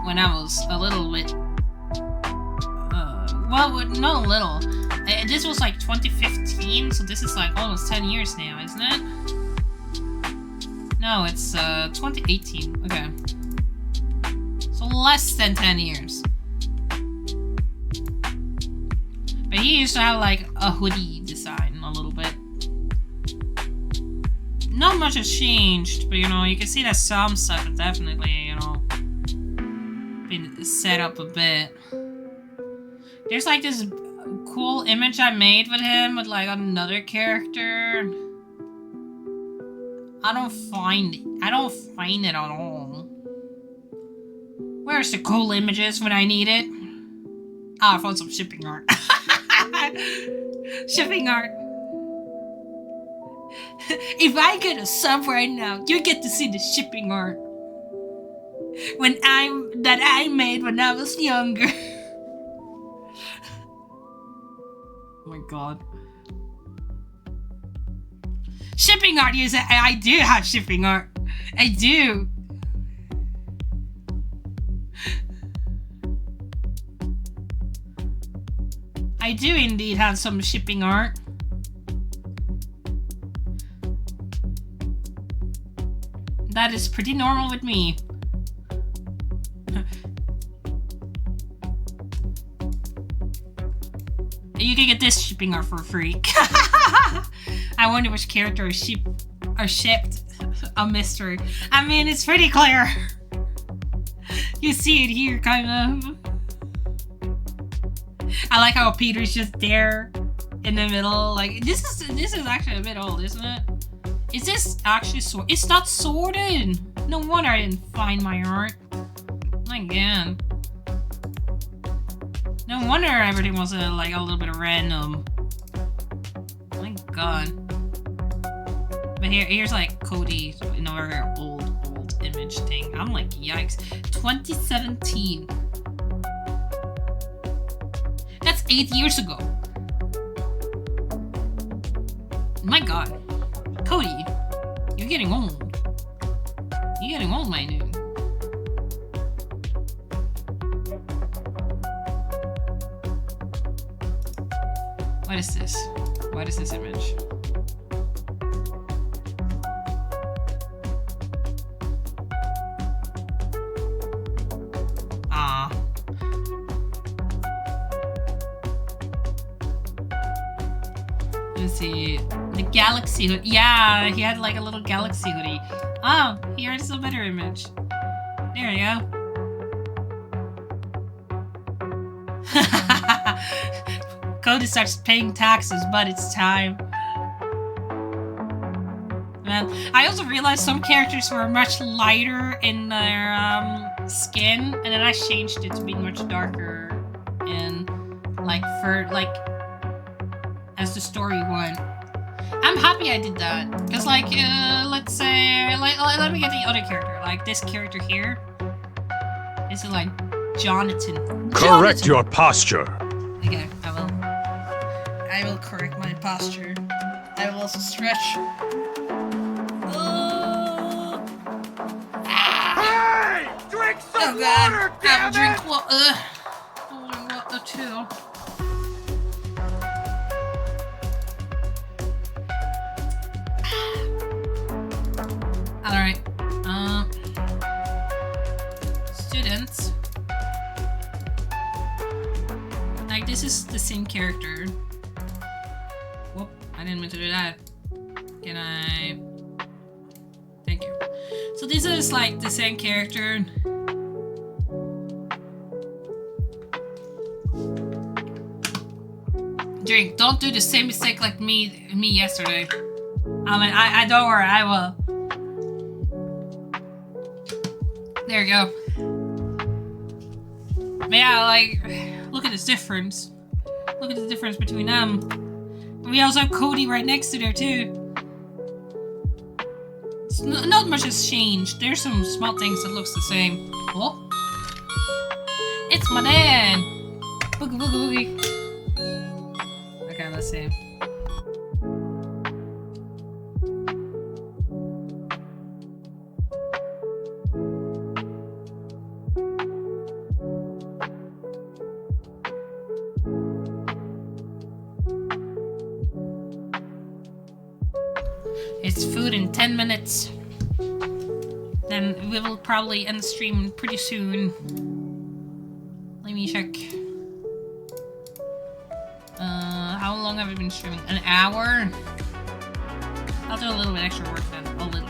When I was a little bit, well, not a little. This was like 2015, so this is like almost 10 years now, isn't it? No, it's 2018. Okay. So less than 10 years. But he used to have like a hoodie design a little bit. Not much has changed, but you know, you can see that some stuff has definitely, you know, been set up a bit. There's like this cool image I made with him with like another character. I don't find it at all. Where's the cool images when I need it? Ah, I found some shipping art. Shipping art. If I get a sub right now, you get to see the shipping art that I made when I was younger. Oh my god. Shipping art, yes, I do have shipping art. I do. I do indeed have some shipping art. That is pretty normal with me. You can get this shipping art for free. I wonder which character is shipped. A mystery. I mean, it's pretty clear. You see it here, kind of. I like how Peter's just there in the middle. Like this is actually a bit old, isn't it? Is this actually sort? It's not sorted. No wonder I didn't find my art. My God. No wonder everything was like a little bit random. My God. But here's like Cody, another old image thing. I'm like, yikes. 2017. That's 8 years ago. My God. Cody, you're getting old. You're getting old, my dude. What is this? What is this image? Ah. Let's see. The galaxy hood. Yeah, he had like a little galaxy hoodie. Oh, here's a better image. There you go. Cody starts paying taxes, but it's time. Man, I also realized some characters were much lighter in their skin, and then I changed it to be much darker and like for like as the story went. I'm happy I did that because like let's say like let me get the other character, like this character here. This is like Jonathan. Correct your posture. Okay, I will correct my posture. I will also stretch. Hey! Drink some water, I will drink water. I will drink water too. Alright. Students. Like, this is the same character. Whoop, I didn't mean to do that. Can I... Thank you. So this is like the same character. Drink, don't do the same mistake like me yesterday. I mean, I don't worry, I will. There you go. But yeah, like, look at this difference. Look at the difference between them. And we also have Cody right next to there too. Not much has changed. There's some small things that looks the same. Oh, it's my dad. Boogie boogie boogie. Okay, let's see. It's food in 10 minutes. Then we will probably end the stream pretty soon. Let me check. How long have we been streaming? An hour? I'll do a little bit extra work then. A little.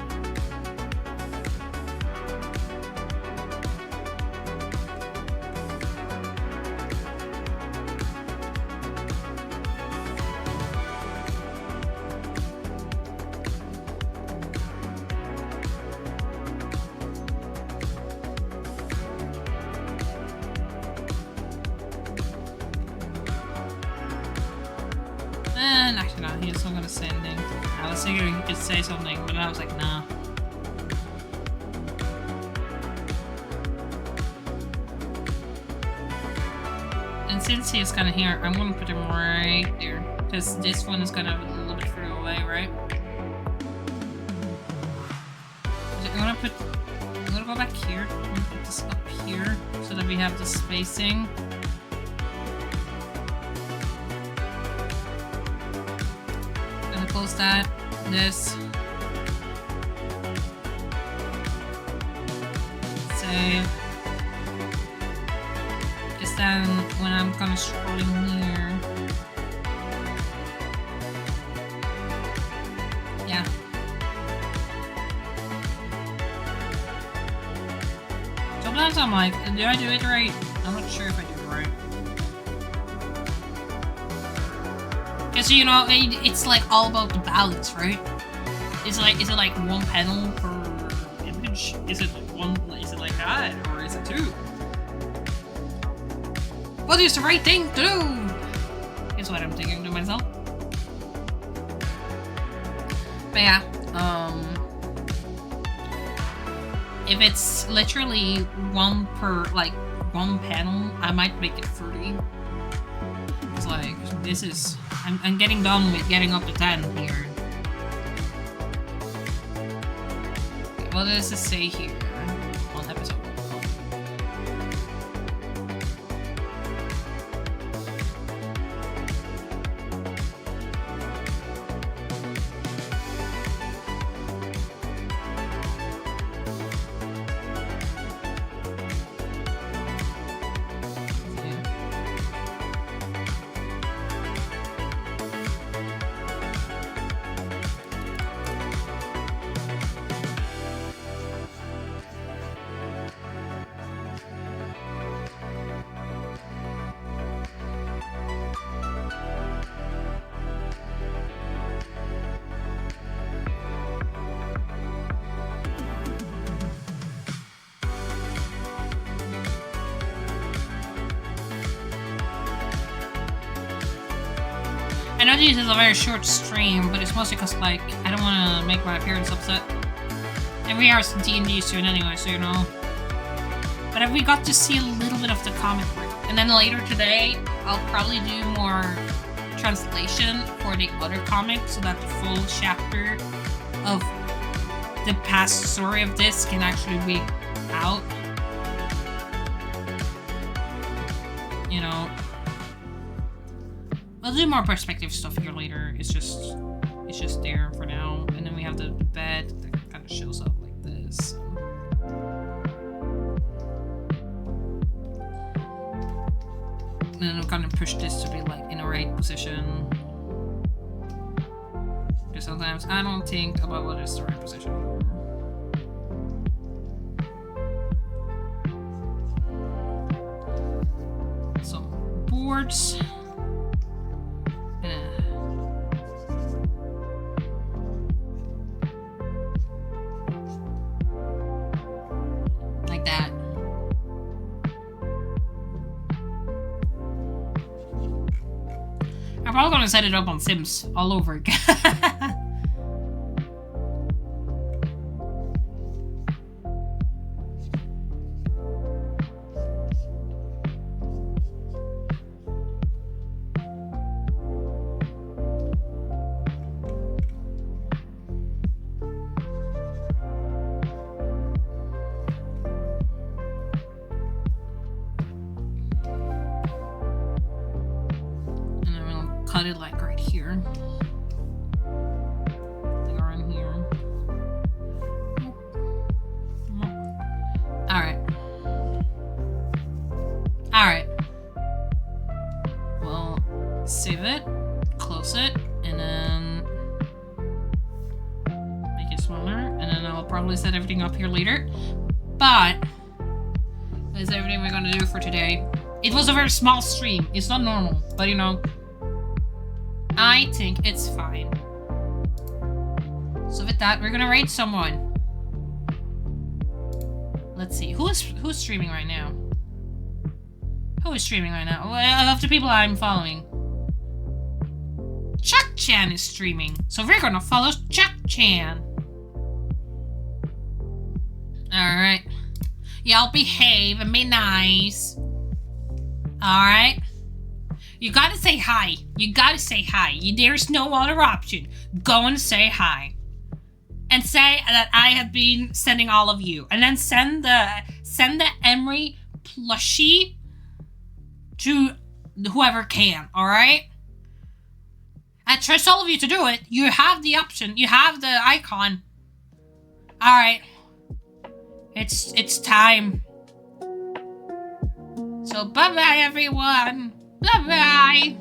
Actually, no, he was not gonna say anything. I was thinking he could say something, but I was like, nah. And since he's kind of here, I'm gonna put him right there. Because this one is kind of a little bit further away, right? I'm gonna go back here. I'm gonna put this up here so that we have the spacing. Close that, this, save, because then when I'm kind of scrolling here, yeah. Sometimes I'm like, do I do it right? I'm not sure if I do it right. Because Because, you know, it's like all about the balance, right? Is it like one panel per image? Is it like that? Or is it two? What is the right thing to do? Is what I'm thinking to myself. But yeah, if it's literally one per, like, one panel, I might make it 30. It's like, this is, I'm getting done with getting up to 10 here. Okay, what does this say here on episode? I know this is a very short stream, but it's mostly because, like, I don't want to make my parents upset. And we are D&D soon anyway, so you know. But if we got to see a little bit of the comic book. And then later today, I'll probably do more translation for the other comic so that the full chapter of the past story of this can actually be out. You know. I'll do more perspective stuff here later. It's just there for now. And then we have the bed that kind of shows up like this. And then I'm gonna push this to be like in the right position. Because sometimes I don't think about what is the right position. Some boards. Like that. I'm probably gonna set it up on Sims all over again. Cut it like right here. Like around here. Alright. Alright. Well, save it, close it, and then make it smaller, and then I'll probably set everything up here later. But that's everything we're gonna do for today. It was a very small stream. It's not normal, but you know, I think it's fine. So with that, we're gonna raid someone. Let's see. Who's streaming right now? Who is streaming right now? Well, of the people I'm following. Chuck Chan is streaming. So we're gonna follow Chuck Chan. Alright. Y'all behave and be nice. Alright? You gotta say hi. You gotta say hi. There's no other option. Go and say hi. And say that I have been sending all of you. And then send the Emery plushie to whoever can, alright? I trust all of you to do it. You have the option. You have the icon. Alright. It's time. So bye-bye, everyone. Bye-bye.